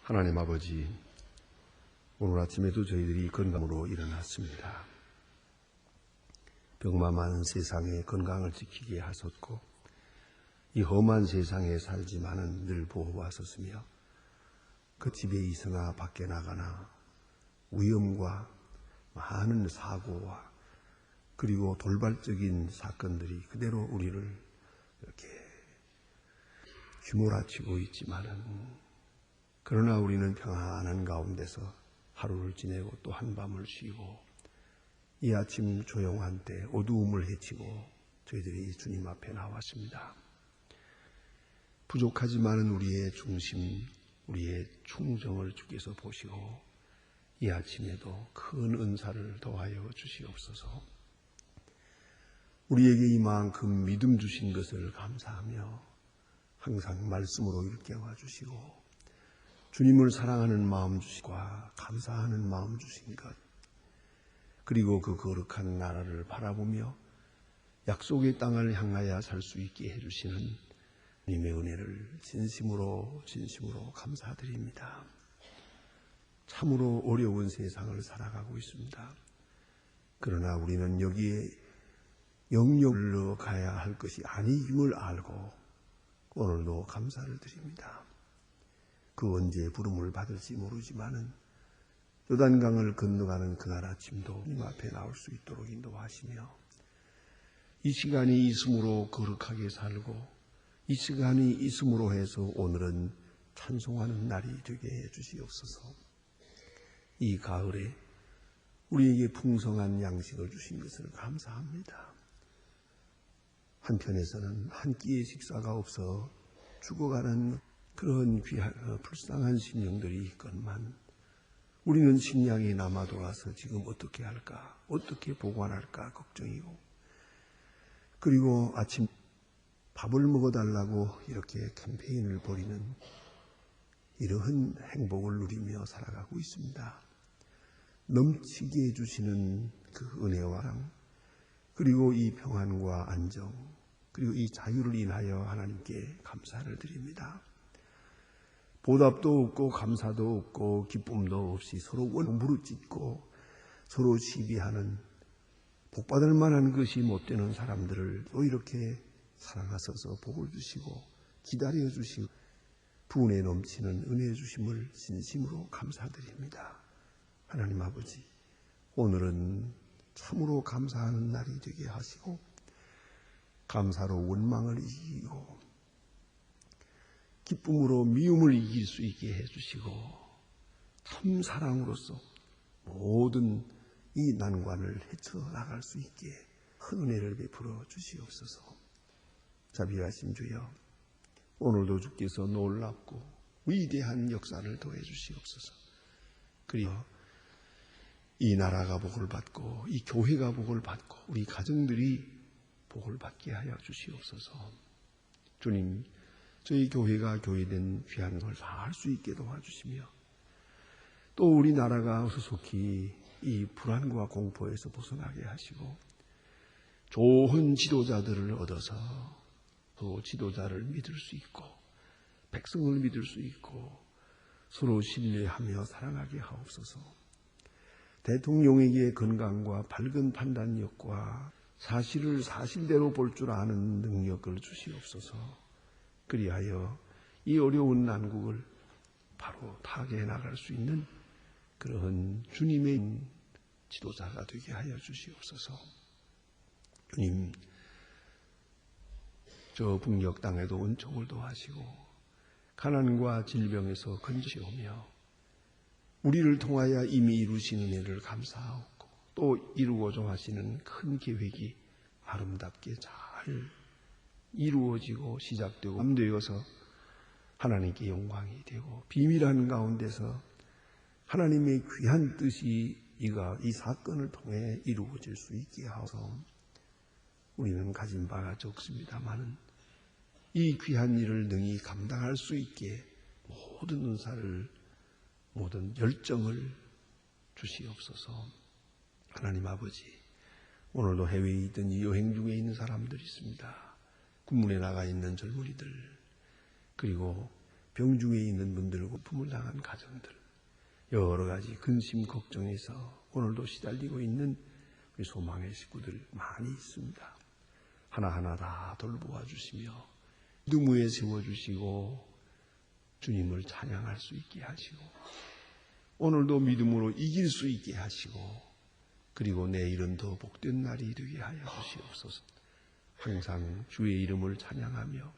하나님 아버지, 오늘 아침에도 저희들이 건강으로 일어났습니다. 병마만 세상에 건강을 지키게 하셨고 이 험한 세상에 살지만은 늘 보호하셨으며 그 집에 있으나 밖에 나가나 위험과 많은 사고와 그리고 돌발적인 사건들이 그대로 우리를 이렇게 휘몰아치고 있지만은 그러나 우리는 평안한 가운데서 하루를 지내고 또 한밤을 쉬고 이 아침 조용한 때 어두움을 헤치고 저희들이 주님 앞에 나왔습니다. 부족하지만은 우리의 중심, 우리의 충정을 주께서 보시고 이 아침에도 큰 은사를 더하여 주시옵소서. 우리에게 이만큼 믿음 주신 것을 감사하며 항상 말씀으로 일깨워 주시고 주님을 사랑하는 마음 주시과 감사하는 마음 주신 것, 그리고 그 거룩한 나라를 바라보며 약속의 땅을 향하여 살 수 있게 해주시는 주님의 은혜를 진심으로 감사드립니다. 참으로 어려운 세상을 살아가고 있습니다. 그러나 우리는 여기에 영역으로 가야 할 것이 아님을 알고 오늘도 감사를 드립니다. 그 언제 부름을 받을지 모르지만은 요단강을 건너가는 그날 아침도 주님 앞에 나올 수 있도록 인도하시며 이 시간이 있음으로 거룩하게 살고 이 시간이 있음으로 해서 오늘은 찬송하는 날이 되게 해 주시옵소서. 이 가을에 우리에게 풍성한 양식을 주신 것을 감사합니다. 한편에서는 한 끼의 식사가 없어 죽어가는 그런 불쌍한 심령들이 있건만 우리는 식량이 남아 돌아서 지금 어떻게 할까, 어떻게 보관할까 걱정이고, 그리고 아침 밥을 먹어달라고 이렇게 캠페인을 벌이는 이러한 행복을 누리며 살아가고 있습니다. 넘치게 해주시는 그 은혜와 사랑, 그리고 이 평안과 안정, 그리고 이 자유를 인하여 하나님께 감사를 드립니다. 보답도 없고 감사도 없고 기쁨도 없이 서로 무릎짓고 서로 시비하는 복받을 만한 것이 못 되는 사람들을 또 이렇게 사랑하셔서 복을 주시고 기다려 주시고 분에 넘치는 은혜 주심을 진심으로 감사드립니다. 하나님 아버지, 오늘은 참으로 감사하는 날이 되게 하시고 감사로 원망을 이기고 기쁨으로 미움을 이길 수 있게 해주시고 참 사랑으로서 모든 이 난관을 헤쳐나갈 수 있게 은혜를 베풀어 주시옵소서. 자비하신 주여, 오늘도 주께서 놀랍고 위대한 역사를 더해 주시옵소서. 그리고 이 나라가 복을 받고 이 교회가 복을 받고 우리 가정들이 복을 받게 하여 주시옵소서. 주님, 저희 교회가 교회된 귀한 걸 다 할 수 있게 도와주시며 또 우리나라가 소속히 이 불안과 공포에서 벗어나게 하시고 좋은 지도자들을 얻어서 또 지도자를 믿을 수 있고 백성을 믿을 수 있고 서로 신뢰하며 사랑하게 하옵소서. 대통령에게 건강과 밝은 판단력과 사실을 사실대로 볼 줄 아는 능력을 주시옵소서. 그리하여 이 어려운 난국을 바로 타개해 나갈 수 있는 그러한 주님의 지도자가 되게 하여 주시옵소서. 주님, 저 북녘 땅에도 은총을 도하시고 가난과 질병에서 건지시오며 우리를 통하여 이미 이루신 은혜를 감사하고 또 이루고자 하시는 큰 계획이 아름답게 잘 이루어지고 시작되고 완되어서 하나님께 영광이 되고 비밀한 가운데서 하나님의 귀한 뜻이 이 사건을 통해 이루어질 수 있게 하소서. 우리는 가진 바가 적습니다마는 이 귀한 일을 능히 감당할 수 있게 모든 은사를 모든 열정을 주시옵소서. 하나님 아버지, 오늘도 해외에 있든 여행 중에 있는 사람들이 있습니다. 군문에 나가 있는 젊은이들, 그리고 병중에 있는 분들, 고품을 당한 가정들, 여러 가지 근심 걱정에서 오늘도 시달리고 있는 우리 소망의 식구들 많이 있습니다. 하나하나 다 돌보아 주시며 믿음 위에 세워주시고 주님을 찬양할 수 있게 하시고 오늘도 믿음으로 이길 수 있게 하시고 그리고 내일은 더 복된 날이 되게 하여 주시옵소서. 항상 주의 이름을 찬양하며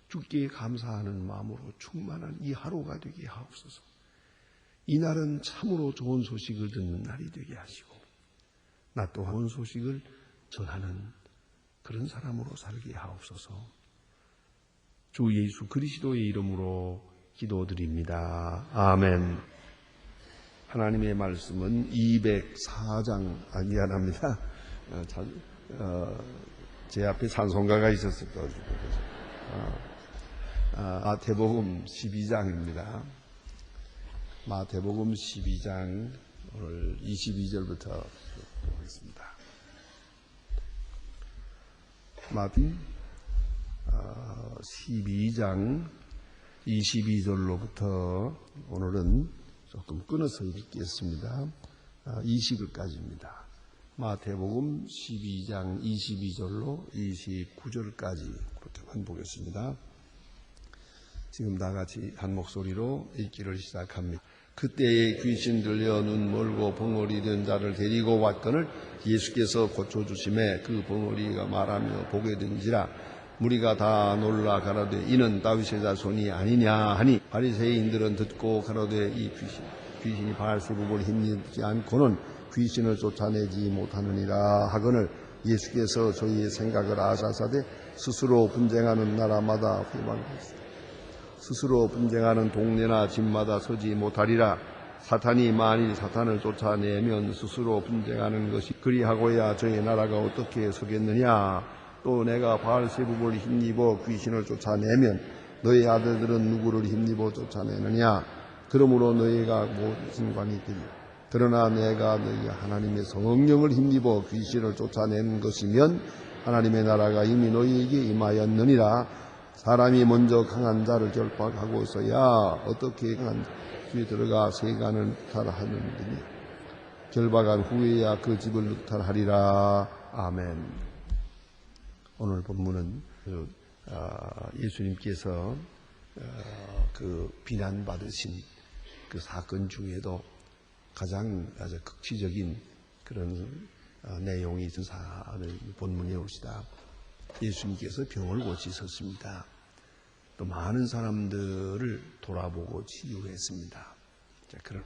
주께 감사하는 마음으로 충만한 이 하루가 되게 하옵소서. 이 날은 참으로 좋은 소식을 듣는 날이 되게 하시고 나 또한 좋은 소식을 전하는 그런 사람으로 살게 하옵소서. 주 예수 그리스도의 이름으로 기도드립니다. 아멘. 하나님의 말씀은 204장, 미안합니다. 제 앞에 찬송가가 있었을 거예요. 마태복음 12장입니다. 마태복음 12장 오늘 22절부터 보겠습니다. 마태복음 12장 22절로부터 오늘은 조금 끊어서 읽겠습니다. 20절까지입니다. 마태복음 12장 22절로 29절까지 그렇게만 보겠습니다. 지금 다 같이 한 목소리로 읽기를 시작합니다. 그때에 귀신 들려 눈 멀고 벙어리 된 자를 데리고 왔거늘 예수께서 고쳐주심에 그 벙어리가 말하며 보게 된지라 무리가 다 놀라 가로되 이는 다윗의 자손이 아니냐 하니 바리새인들은 듣고 가로되 이 귀신이 바알세불을 힘입지 않고는 귀신을 쫓아내지 못하느니라 하거늘 예수께서 저희의 생각을 아사사되 스스로 분쟁하는 나라마다 회방하시되 스스로 분쟁하는 동네나 집마다 서지 못하리라. 사탄이 만일 사탄을 쫓아내면 스스로 분쟁하는 것이 그리하고야 저희 나라가 어떻게 서겠느냐. 또 내가 바알세불을 힘입어 귀신을 쫓아내면 너희 아들들은 누구를 힘입어 쫓아내느냐. 그러므로 너희가 무슨 관이 있으리요. 그러나 내가 너희 하나님의 성령을 힘입어 귀신을 쫓아내는 것이면 하나님의 나라가 이미 너희에게 임하였느니라. 사람이 먼저 강한 자를 결박하고서야 어떻게 강한 집에 들어가 세간을 탈하느냐. 결박한 후에야 그 집을 늑탈하리라. 아멘. 오늘 본문은 예수님께서 그 비난받으신 그 사건 중에도 가장 아주 극치적인 그런 내용이 전사하는 본문에 옵시다. 예수님께서 병을 고치셨습니다. 또 많은 사람들을 돌아보고 치유했습니다. 자, 그럼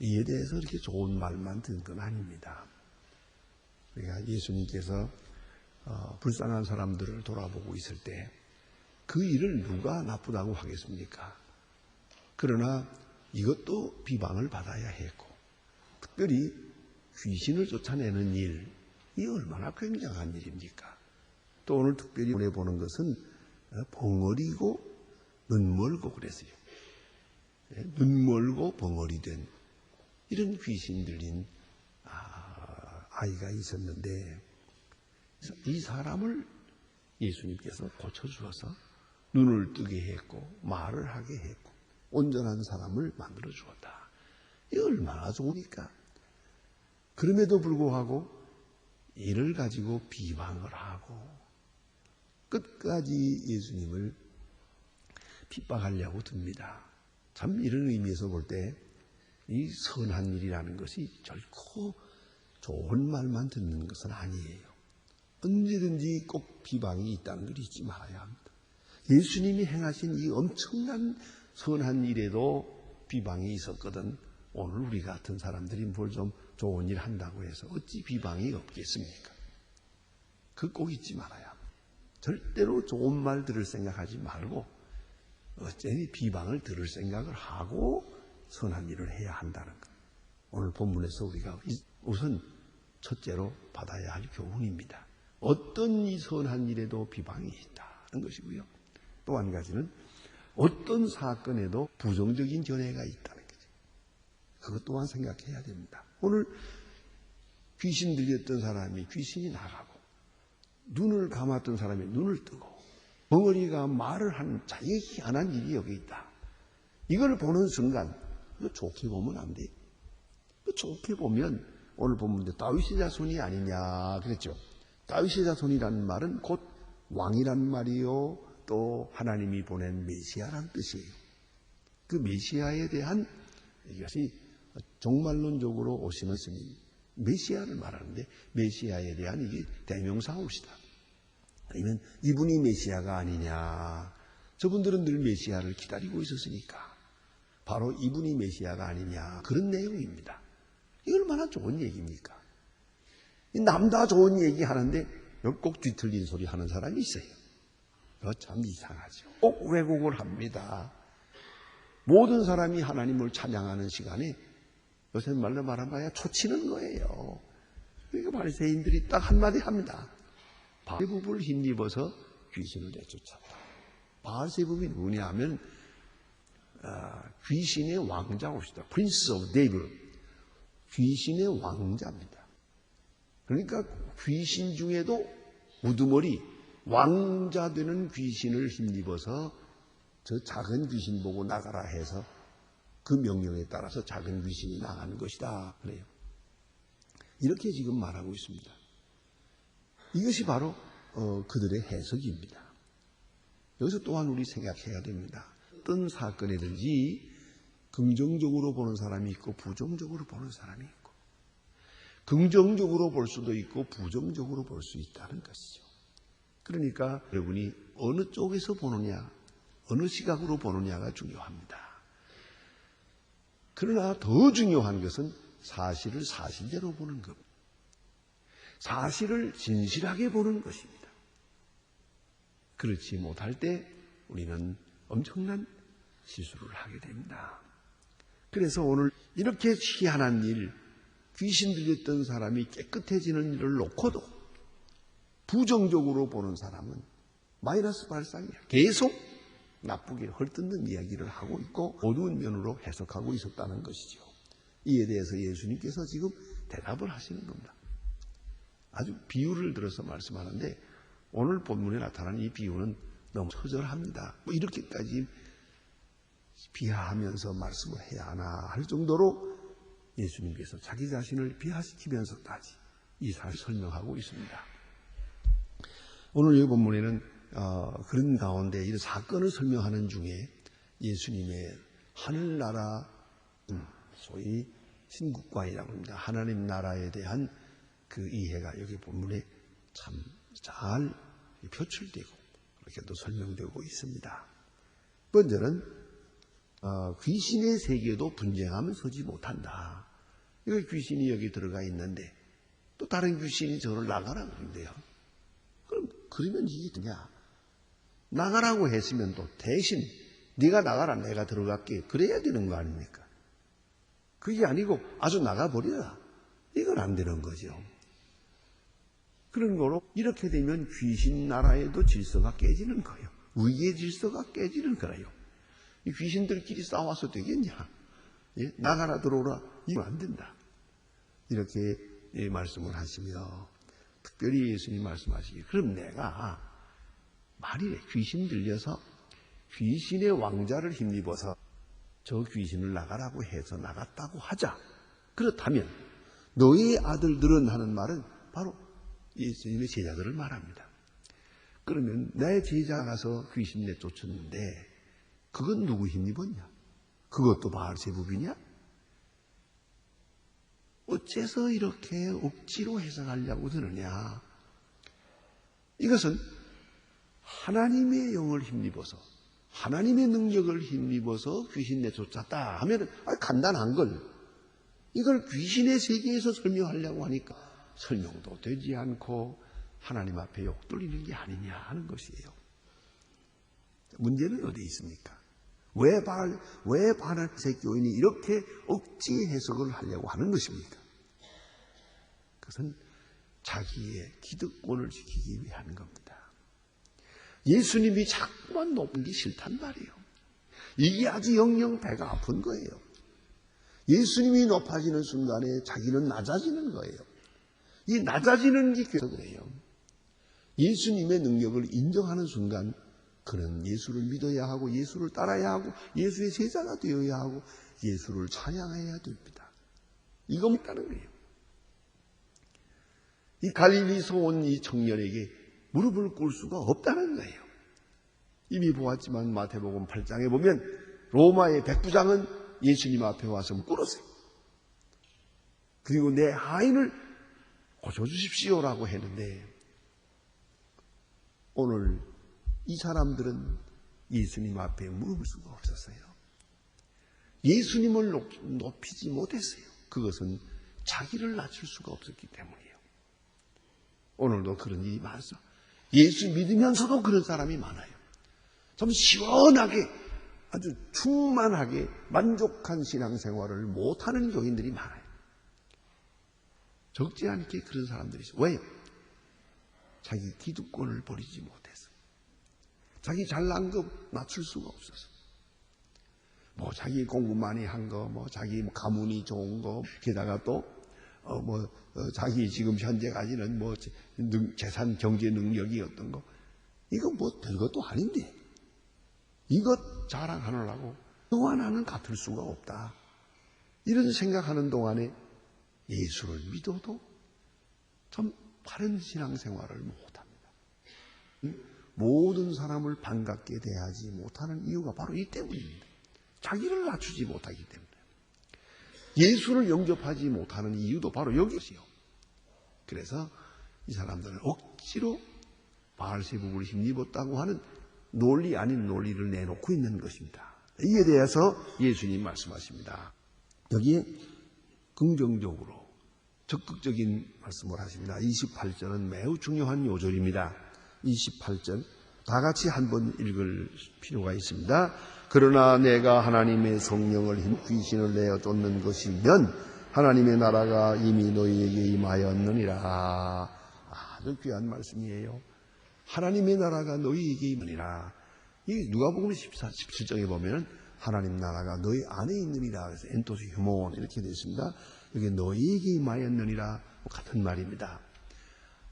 이에 대해서 이렇게 좋은 말만 듣는 건 아닙니다. 그러니까 예수님께서 불쌍한 사람들을 돌아보고 있을 때 그 일을 누가 나쁘다고 하겠습니까? 그러나 이것도 비방을 받아야 했고 특별히 귀신을 쫓아내는 일, 이 얼마나 굉장한 일입니까? 또 오늘 특별히 보내보는 것은 벙어리고 눈 멀고 그랬어요. 눈 멀고 벙어리 된 이런 귀신 들린 아이가 있었는데 이 사람을 예수님께서 고쳐주어서 눈을 뜨게 했고 말을 하게 했고 온전한 사람을 만들어 주었다. 이 얼마나 좋으니까. 그럼에도 불구하고 이를 가지고 비방을 하고 끝까지 예수님을 핍박하려고 듭니다. 참 이런 의미에서 볼 때 이 선한 일이라는 것이 결코 좋은 말만 듣는 것은 아니에요. 언제든지 꼭 비방이 있다는 걸 잊지 말아야 합니다. 예수님이 행하신 이 엄청난 선한 일에도 비방이 있었거든. 오늘 우리 같은 사람들이 뭘 좀 좋은 일 한다고 해서 어찌 비방이 없겠습니까? 그거 꼭 잊지 말아야 합니다. 절대로 좋은 말 들을 생각하지 말고 어쩌니 비방을 들을 생각을 하고 선한 일을 해야 한다는 것. 오늘 본문에서 우리가 우선 첫째로 받아야 할 교훈입니다. 어떤 이 선한 일에도 비방이 있다는 것이고요. 또 한 가지는 어떤 사건에도 부정적인 견해가 있다는 거죠. 그것 또한 생각해야 됩니다. 오늘 귀신 들렸던 사람이 귀신이 나가고 눈을 감았던 사람이 눈을 뜨고 벙어리가 말을 한 자기의 희한한 일이 여기 있다. 이걸 보는 순간 이거 좋게 보면 안 돼. 좋게 보면 오늘 보면 다윗의 자손이 아니냐 그랬죠. 다윗의 자손이라는 말은 곧 왕이란 말이요, 또 하나님이 보낸 메시아라는 뜻이에요. 그 메시아에 대한 이것이 종말론적으로 오시는 스님, 메시아를 말하는데 메시아에 대한 이게 대명사옵시다. 아니면 이분이 메시아가 아니냐. 저분들은 늘 메시아를 기다리고 있었으니까 바로 이분이 메시아가 아니냐, 그런 내용입니다. 이 얼마나 좋은 얘기입니까? 남다 좋은 얘기 하는데 꼭 뒤틀린 소리 하는 사람이 있어요. 그거 참 이상하죠. 꼭 왜곡을 합니다. 모든 사람이 하나님을 찬양하는 시간에 요새 말로 말하면 초치는 거예요. 그러니까 바리새인들이 딱 한마디 합니다. 바알세붑을 힘입어서 귀신을 내쫓았다. 바알세붑이 누구냐면 귀신의 왕자옵시다. Prince of Devil. 귀신의 왕자입니다. 그러니까 귀신 중에도 우두머리 왕자 되는 귀신을 힘입어서 저 작은 귀신 보고 나가라 해서 그 명령에 따라서 작은 귀신이 나가는 것이다. 그래요. 이렇게 지금 말하고 있습니다. 이것이 바로 그들의 해석입니다. 여기서 또한 우리 생각해야 됩니다. 어떤 사건이든지 긍정적으로 보는 사람이 있고 부정적으로 보는 사람이 있고, 긍정적으로 볼 수도 있고 부정적으로 볼 수 있다는 것이죠. 그러니까 여러분이 어느 쪽에서 보느냐, 어느 시각으로 보느냐가 중요합니다. 그러나 더 중요한 것은 사실을 사실대로 보는 것, 사실을 진실하게 보는 것입니다. 그렇지 못할 때 우리는 엄청난 실수를 하게 됩니다. 그래서 오늘 이렇게 희한한 일, 귀신 들렸던 사람이 깨끗해지는 일을 놓고도 부정적으로 보는 사람은 마이너스 발상이야. 계속 나쁘게 헐뜯는 이야기를 하고 있고 어두운 면으로 해석하고 있었다는 것이죠. 이에 대해서 예수님께서 지금 대답을 하시는 겁니다. 아주 비유를 들어서 말씀하는데 오늘 본문에 나타난 이 비유는 너무 처절합니다. 이렇게까지 비하하면서 말씀을 해야 하나 할 정도로 예수님께서 자기 자신을 비하시키면서까지 이 사실을 설명하고 있습니다. 오늘 이 본문에는 그런 가운데 이 사건을 설명하는 중에 예수님의 하늘나라, 소위 신국관이라고 합니다. 하나님 나라에 대한 그 이해가 여기 본문에 참 잘 표출되고 그렇게 또 설명되고 있습니다. 번째는 귀신의 세계도 분쟁하면 서지 못한다. 이거 귀신이 여기 들어가 있는데 또 다른 귀신이 저를 나가라 그러는데요. 그러면 이게 되냐? 나가라고 했으면 또 대신 네가 나가라, 내가 들어갈게, 그래야 되는 거 아닙니까? 그게 아니고 아주 나가버려라. 이건 안 되는 거죠. 그런 거로 이렇게 되면 귀신 나라에도 질서가 깨지는 거예요. 위기의 질서가 깨지는 거예요. 이 귀신들끼리 싸워서 되겠냐? 예? 나가라 들어오라. 이건 안 된다. 이렇게 말씀을 하시며 특별히 예수님 말씀하시기, 그럼 내가 말이래 귀신 들려서 귀신의 왕자를 힘입어서 저 귀신을 나가라고 해서 나갔다고 하자. 그렇다면 너희 아들들은 하는 말은 바로 예수님의 제자들을 말합니다. 그러면 내 제자가 가서 귀신 내쫓았는데 그건 누구 힘입었냐? 그것도 바알세붑이냐? 어째서 이렇게 억지로 해석하려고 드느냐? 이것은 하나님의 영을 힘입어서, 하나님의 능력을 힘입어서 귀신 내쫓았다 하면 간단한 걸, 이걸 귀신의 세계에서 설명하려고 하니까 설명도 되지 않고 하나님 앞에 욕 돌리는 게 아니냐 하는 것이에요. 문제는 어디 있습니까? 왜 바알세붑 교인이 이렇게 억지 해석을 하려고 하는 것입니까? 그것은 자기의 기득권을 지키기 위한 겁니다. 예수님이 자꾸만 높은 게 싫단 말이에요. 이게 아주 영영 배가 아픈 거예요. 예수님이 높아지는 순간에 자기는 낮아지는 거예요. 이 낮아지는 게 그래서 그래요. 예수님의 능력을 인정하는 순간 그는 예수를 믿어야 하고 예수를 따라야 하고 예수의 제자가 되어야 하고 예수를 찬양해야 됩니다. 이거 있다는 거예요. 이 갈릴리에서 온 이 청년에게 무릎을 꿇을 수가 없다는 거예요. 이미 보았지만 마태복음 8장에 보면 로마의 백부장은 예수님 앞에 와서 꿇었어요. 그리고 내 하인을 고쳐주십시오라고 했는데 오늘 이 사람들은 예수님 앞에 무릎을 수가 없었어요. 예수님을 높이지 못했어요. 그것은 자기를 낮출 수가 없었기 때문이에요. 오늘도 그런 일이 많습니다. 예수 믿으면서도 그런 사람이 많아요. 좀 시원하게 아주 충만하게 만족한 신앙생활을 못하는 교인들이 많아요. 적지 않게 그런 사람들이 있어요. 왜요? 자기 기득권을 버리지 못해서. 자기 잘난 거 낮출 수가 없어서. 뭐 자기 공부 많이 한 거, 뭐 자기 가문이 좋은 거, 게다가 또 자기 지금 현재 가지는 뭐 재산 경제 능력이 어떤 거, 이거 뭐 별것도 아닌데 이것 자랑하느라고 너와 나는 같을 수가 없다. 이런 생각하는 동안에 예수를 믿어도 참 바른 신앙생활을 못합니다. 모든 사람을 반갑게 대하지 못하는 이유가 바로 이 때문입니다. 자기를 낮추지 못하기 때문에. 예수를 영접하지 못하는 이유도 바로 여기지요. 그래서 이 사람들은 억지로 바알세부를 힘입었다고 하는 논리 아닌 논리를 내놓고 있는 것입니다. 이에 대해서 예수님 말씀하십니다. 여기에 긍정적으로 적극적인 말씀을 하십니다. 28절은 매우 중요한 요절입니다. 28절 다 같이 한번 읽을 필요가 있습니다. 그러나 내가 하나님의 성령을 힘 귀신을 내어 쫓는 것이면 하나님의 나라가 이미 너희에게 임하였느니라. 아주 귀한 말씀이에요. 하나님의 나라가 너희에게 임하느니라. 이 누가복음 17장에 보면 하나님 나라가 너희 안에 있느니라. 그래서 엔토스 휴몬 이렇게 되어 있습니다. 여기 너희에게 임하였느니라 같은 말입니다.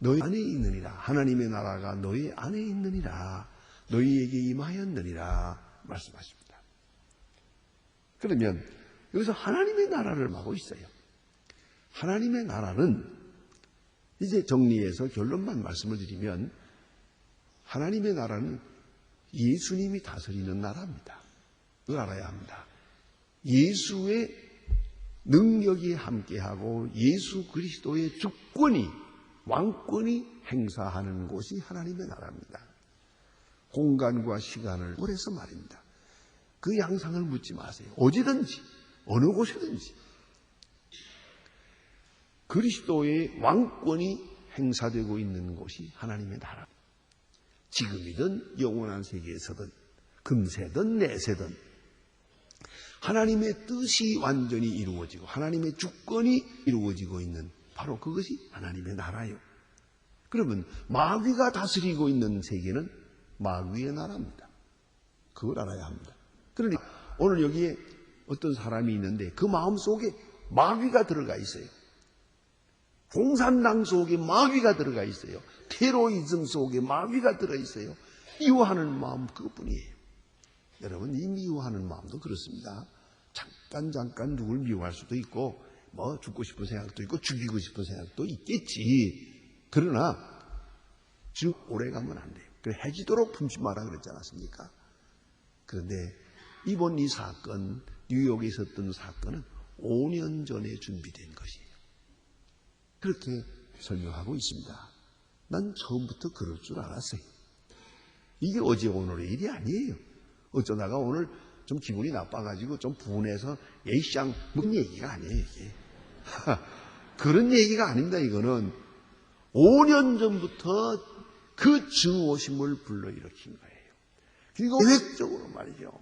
너희 안에 있느니라. 하나님의 나라가 너희 안에 있느니라. 너희에게 임하였느니라 말씀하십니다. 그러면 여기서 하나님의 나라를 하고 있어요. 하나님의 나라는 이제 정리해서 결론만 말씀을 드리면 하나님의 나라는 예수님이 다스리는 나라입니다. 그걸 알아야 합니다. 예수의 능력이 함께하고 예수 그리스도의 주권이 왕권이 행사하는 곳이 하나님의 나라입니다. 공간과 시간을 초월해서 말입니다. 그 양상을 묻지 마세요. 어디든지 어느 곳이든지 그리스도의 왕권이 행사되고 있는 곳이 하나님의 나라. 지금이든 영원한 세계에서든 금세든 내세든 하나님의 뜻이 완전히 이루어지고 하나님의 주권이 이루어지고 있는 바로 그것이 하나님의 나라예요. 그러면 마귀가 다스리고 있는 세계는 마귀의 나라입니다. 그걸 알아야 합니다. 그러니 오늘 여기에 어떤 사람이 있는데 그 마음 속에 마귀가 들어가 있어요. 공산당 속에 마귀가 들어가 있어요. 테러리즘 속에 마귀가 들어 있어요. 미워하는 마음 그것뿐이에요. 여러분 이 미워하는 마음도 그렇습니다. 잠깐 누굴 미워할 수도 있고 뭐 죽고 싶은 생각도 있고 죽이고 싶은 생각도 있겠지. 그러나 즉 오래 가면 안 돼요. 그래 해지도록 품지 마라 그랬지 않았습니까? 그런데 이번 이 사건 뉴욕에 있었던 사건은 5년 전에 준비된 것이에요. 그렇게 설명하고 있습니다. 난 처음부터 그럴 줄 알았어요. 이게 어제 오늘의 일이 아니에요. 어쩌다가 오늘 좀 기분이 나빠가지고 좀 분해서 예시장 문 얘기가 아니에요 이게. 그런 얘기가 아닙니다. 이거는 5년 전부터 그 증오심을 불러일으킨 거예요. 그리고 계획적으로 말이죠.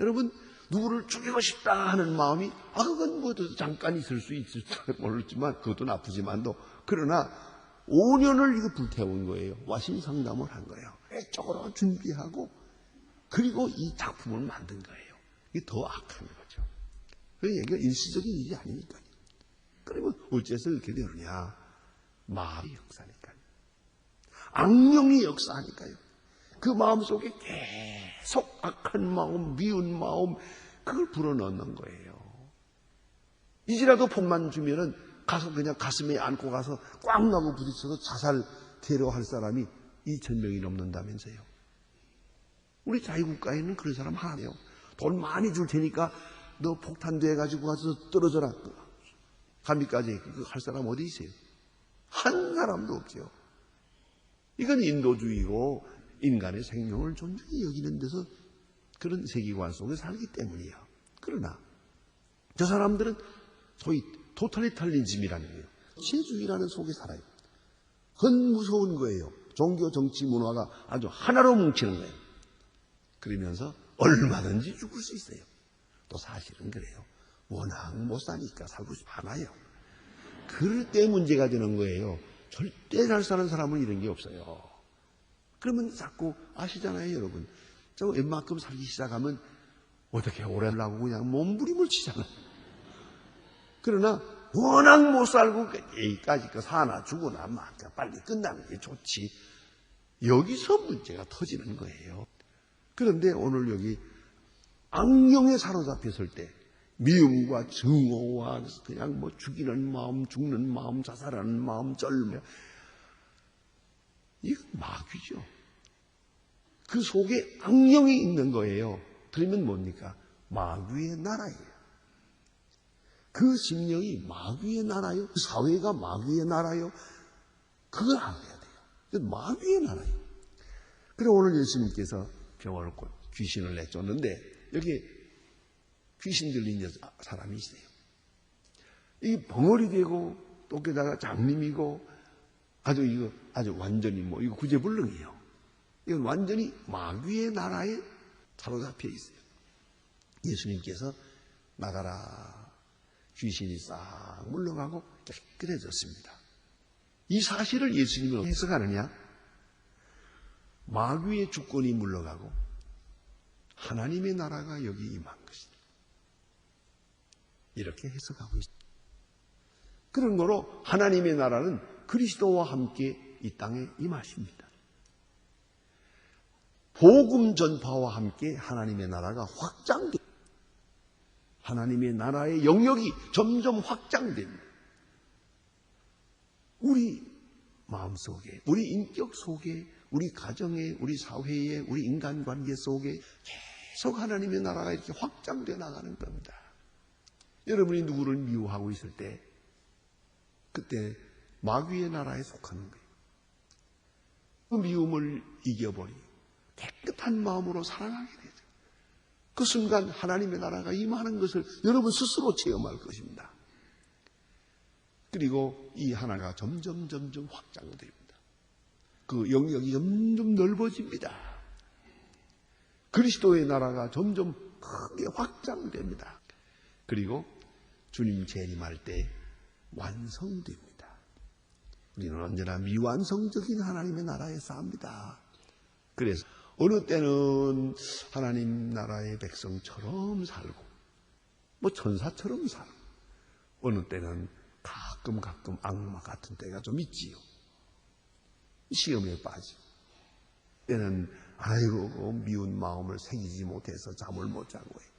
여러분 누구를 죽이고 싶다 하는 마음이 그건 뭐 잠깐 있을 수 있을지 모르지만 그것도 나쁘지만도 그러나 5년을 이거 불태운 거예요. 와신 상담을 한 거예요. 계획적으로 준비하고 그리고 이 작품을 만든 거예요. 이게 더 악한 거죠. 그 얘기가 일시적인 일이 아니니까요. 그러면 어째서 이렇게 되느냐? 마귀의 역사니까요. 악령이 역사하니까요. 그 마음속에 계속 악한 마음, 미운 마음, 그걸 불어넣는 거예요. 이제라도 복만 주면은 가서 그냥 가슴에 안고 가서 꽉 나고 부딪혀서 자살되려 할 사람이 2,000명이 넘는다면서요. 우리 자유국가에는 그런 사람 하나요. 돈 많이 줄 테니까 너 폭탄돼가지고 가서 떨어져라. 감히까지 그거 할 사람 어디 있어요? 한 사람도 없죠. 이건 인도주의고 인간의 생명을 존중히 여기는 데서 그런 세계관 속에 살기 때문이에요. 그러나 저 사람들은 소위 토탈리탈리즘이라는 거예요. 제주의라는 속에 살아요. 그건 무서운 거예요. 종교, 정치, 문화가 아주 하나로 뭉치는 거예요. 그러면서 얼마든지 죽을 수 있어요. 또 사실은 그래요. 워낙 못 사니까 살고 싶지 않아요. 그럴 때 문제가 되는 거예요. 절대 잘 사는 사람은 이런 게 없어요. 그러면 자꾸 아시잖아요, 여러분. 저 웬만큼 살기 시작하면 어떻게 오래 하려고 그냥 몸부림을 치잖아요. 그러나 워낙 못 살고 여기까지 사나 죽으나 막 빨리 끝나는 게 좋지. 여기서 문제가 터지는 거예요. 그런데 오늘 여기 악령에 사로잡혔을 때 미움과 증오와 그냥 뭐 죽이는 마음, 죽는 마음, 자살하는 마음, 쩔며 이건 마귀죠. 그 속에 악령이 있는 거예요. 그러면 뭡니까? 마귀의 나라예요. 그 심령이 마귀의 나라요? 그 사회가 마귀의 나라요? 그걸 알아야 돼요. 마귀의 나라예요. 그래 오늘 예수님께서 병원을 귀신을 내쫓는데 여기에 귀신 들린 사람이 있어요. 이 벙어리 되고 또 게다가 장님이고 아주 완전히 이거 구제불능이에요. 이건 완전히 마귀의 나라에 사로잡혀 있어요. 예수님께서 나가라. 귀신이 싹 물러가고 깨끗해졌습니다. 이 사실을 예수님은 해석하느냐? 마귀의 주권이 물러가고 하나님의 나라가 여기 임한 것이다. 이렇게 해석하고 있습니다. 그런 거로 하나님의 나라는 그리스도와 함께 이 땅에 임하십니다. 복음 전파와 함께 하나님의 나라가 확장됩니다. 하나님의 나라의 영역이 점점 확장됩니다. 우리 마음속에, 우리 인격 속에, 우리 가정에, 우리 사회에, 우리 인간관계 속에 계속 하나님의 나라가 이렇게 확장되어 나가는 겁니다. 여러분이 누구를 미워하고 있을 때 그때 마귀의 나라에 속하는 거예요. 그 미움을 이겨버리고 깨끗한 마음으로 사랑하게 되죠. 그 순간 하나님의 나라가 임하는 것을 여러분 스스로 체험할 것입니다. 그리고 이 하나가 점점 확장됩니다. 그 영역이 점점 넓어집니다. 그리스도의 나라가 점점 크게 확장됩니다. 그리고 주님 재림할 때 완성됩니다. 우리는 언제나 미완성적인 하나님의 나라에 삽니다. 그래서 어느 때는 하나님 나라의 백성처럼 살고 천사처럼 살고 어느 때는 가끔 악마 같은 때가 좀 있지요. 시험에 빠지고 때는 미운 마음을 새기지 못해서 잠을 못 자고 해요.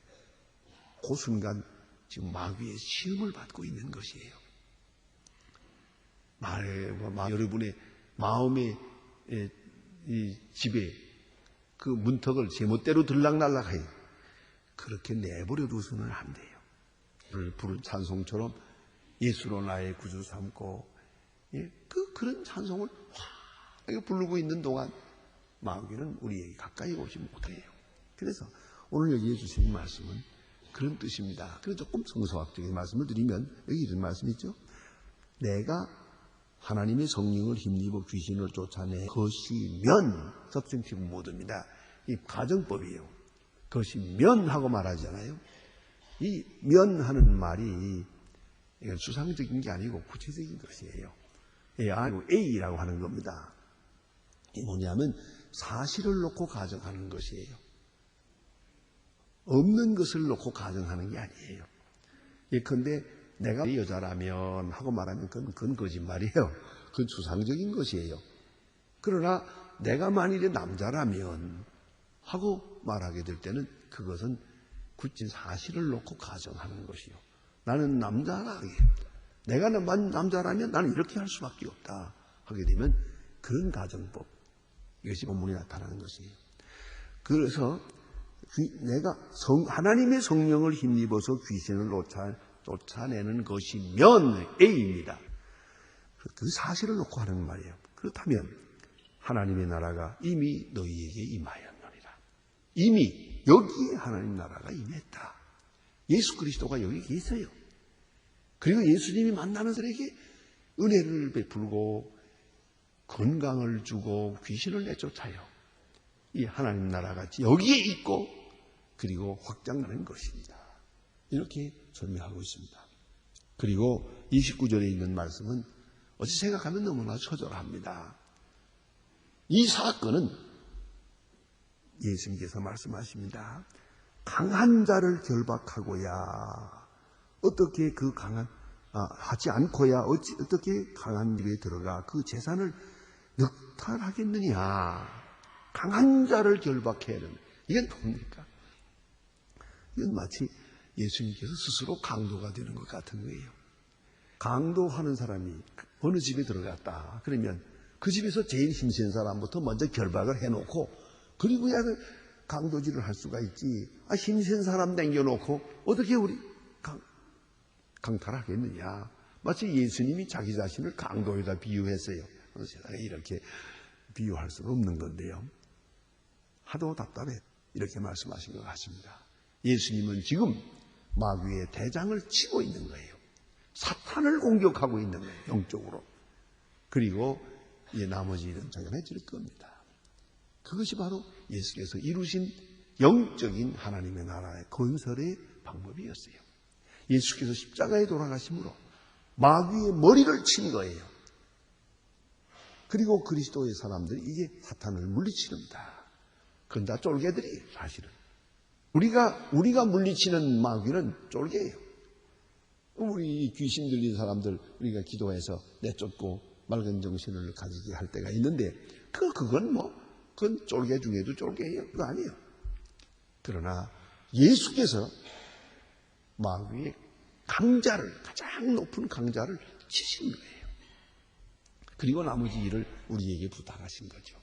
그 순간 지금 마귀의 시험을 받고 있는 것이에요. 여러분의 마음의 이 집에 그 문턱을 제멋대로 들락날락해요. 그렇게 내버려 두서는 안 돼요. 부른 찬송처럼 예수로 나의 구주 삼고 그런 찬송을 확 부르고 있는 동안 마귀는 우리에게 가까이 오지 못해요. 그래서 오늘 여기에 주신 말씀은 그런 뜻입니다. 그래서 조금 성서학적인 말씀을 드리면 여기 이런 말씀이 있죠. 내가 하나님의 성령을 힘입어 귀신을 쫓아내 것이면 접증치고 못합니다. 이 가정법이에요. 것이면 하고 말하잖아요. 이 면하는 말이 이건 수상적인 게 아니고 구체적인 것이에요. A라고 하는 겁니다. 이게 뭐냐면 사실을 놓고 가정하는 것이에요. 없는 것을 놓고 가정하는 게 아니에요. 예컨대 내가 여자라면 하고 말하면 그건 거짓말이에요. 그건 추상적인 것이에요. 그러나 내가 만일에 남자라면 하고 말하게 될 때는 그것은 굳이 사실을 놓고 가정하는 것이요. 나는 남자라게, 내가 남자라면 나는 이렇게 할 수밖에 없다 하게 되면 그런 가정법, 이것이 본문에 나타나는 것이에요. 그래서 내가 하나님의 성령을 힘입어서 귀신을 쫓아내는 것이면 A입니다. 그 사실을 놓고 하는 말이에요. 그렇다면 하나님의 나라가 이미 너희에게 임하였느니라. 이미 여기에 하나님 나라가 임했다. 예수 그리스도가 여기 계세요. 그리고 예수님이 만나는 사람에게 은혜를 베풀고 건강을 주고 귀신을 내쫓아요. 이 하나님 나라가 여기에 있고 그리고 확장하는 것입니다. 이렇게 설명하고 있습니다. 그리고 29절에 있는 말씀은 어찌 생각하면 너무나 처절합니다. 이 사건은 예수님께서 말씀하십니다. 강한 자를 결박하고야 어떻게 그 하지 않고야 어떻게 강한 집에 들어가 그 재산을 늑탈하겠느냐. 강한 자를 결박해야 되는, 이건 뭡니까? 이건 마치 예수님께서 스스로 강도가 되는 것 같은 거예요. 강도하는 사람이 어느 집에 들어갔다. 그러면 그 집에서 제일 힘센 사람부터 먼저 결박을 해놓고 그리고야 강도질을 할 수가 있지. 힘센 사람 남겨놓고 어떻게 우리 강탈하겠느냐. 마치 예수님이 자기 자신을 강도에다 비유했어요. 세상에 이렇게 비유할 수는 없는 건데요. 하도 답답해. 이렇게 말씀하신 것 같습니다. 예수님은 지금 마귀의 대장을 치고 있는 거예요. 사탄을 공격하고 있는 거예요. 영적으로. 그리고 나머지 일은 정해질 겁니다. 그것이 바로 예수께서 이루신 영적인 하나님의 나라의 건설의 방법이었어요. 예수께서 십자가에 돌아가심으로 마귀의 머리를 친 거예요. 그리고 그리스도의 사람들이 이게 사탄을 물리치는다. 그건 다 쫄개들이에요, 사실은. 우리가 물리치는 마귀는 쫄개예요. 우리 귀신 들린 사람들 우리가 기도해서 내쫓고 맑은 정신을 가지게 할 때가 있는데 그건 쫄개 중에도 쫄개예요. 그거 아니에요. 그러나 예수께서 마귀의 강자를, 가장 높은 강자를 치신 거예요. 그리고 나머지 일을 우리에게 부탁하신 거죠.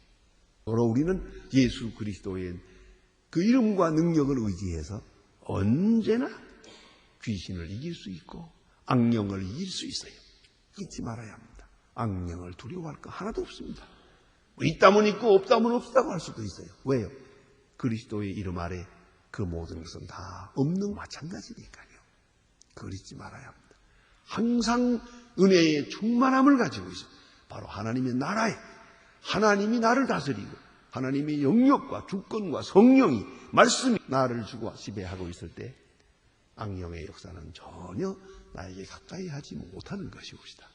바로 우리는 예수 그리스도의 그 이름과 능력을 의지해서 언제나 귀신을 이길 수 있고 악령을 이길 수 있어요. 잊지 말아야 합니다. 악령을 두려워할 거 하나도 없습니다. 있다면 있고 없다면 없다고 할 수도 있어요. 왜요? 그리스도의 이름 아래 그 모든 것은 다 없는 마찬가지니까요. 그걸 잊지 말아야 합니다. 항상 은혜의 충만함을 가지고 있어요. 바로 하나님의 나라에 하나님이 나를 다스리고 하나님의 영역과 주권과 성령이 말씀이 나를 주고 지배하고 있을 때 악령의 역사는 전혀 나에게 가까이 하지 못하는 것이옵시다.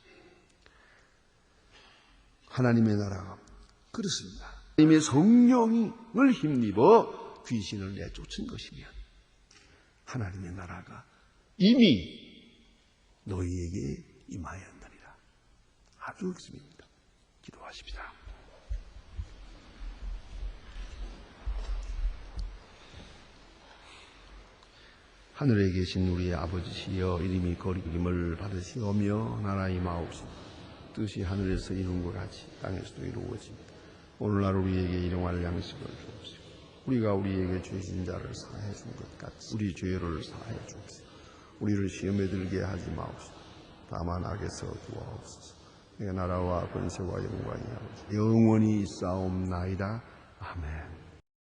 하나님의 나라가 그렇습니다. 하나님의 성령을 힘입어 귀신을 내쫓은 것이면 하나님의 나라가 이미 너희에게 임하였느니라. 아주 그렇습니다. 기도하십시다. 하늘에 계신 우리의 아버지시여, 이름이 거룩임을 받으시오며 나라 임하옵시며 뜻이 하늘에서 이룬 것 같이 땅에서도 이루어집니다. 오늘날 우리에게 일용할 양식을 주옵시고 우리가 우리에게 죄진 자를 사해 준 것 같이 우리 죄를 사해 주옵시고 우리를 시험에 들게 하지 마옵시고 다만 악에서 구하옵소서. 내 나라와 권세와 영광이 영원히 있사옵나이다. 아멘.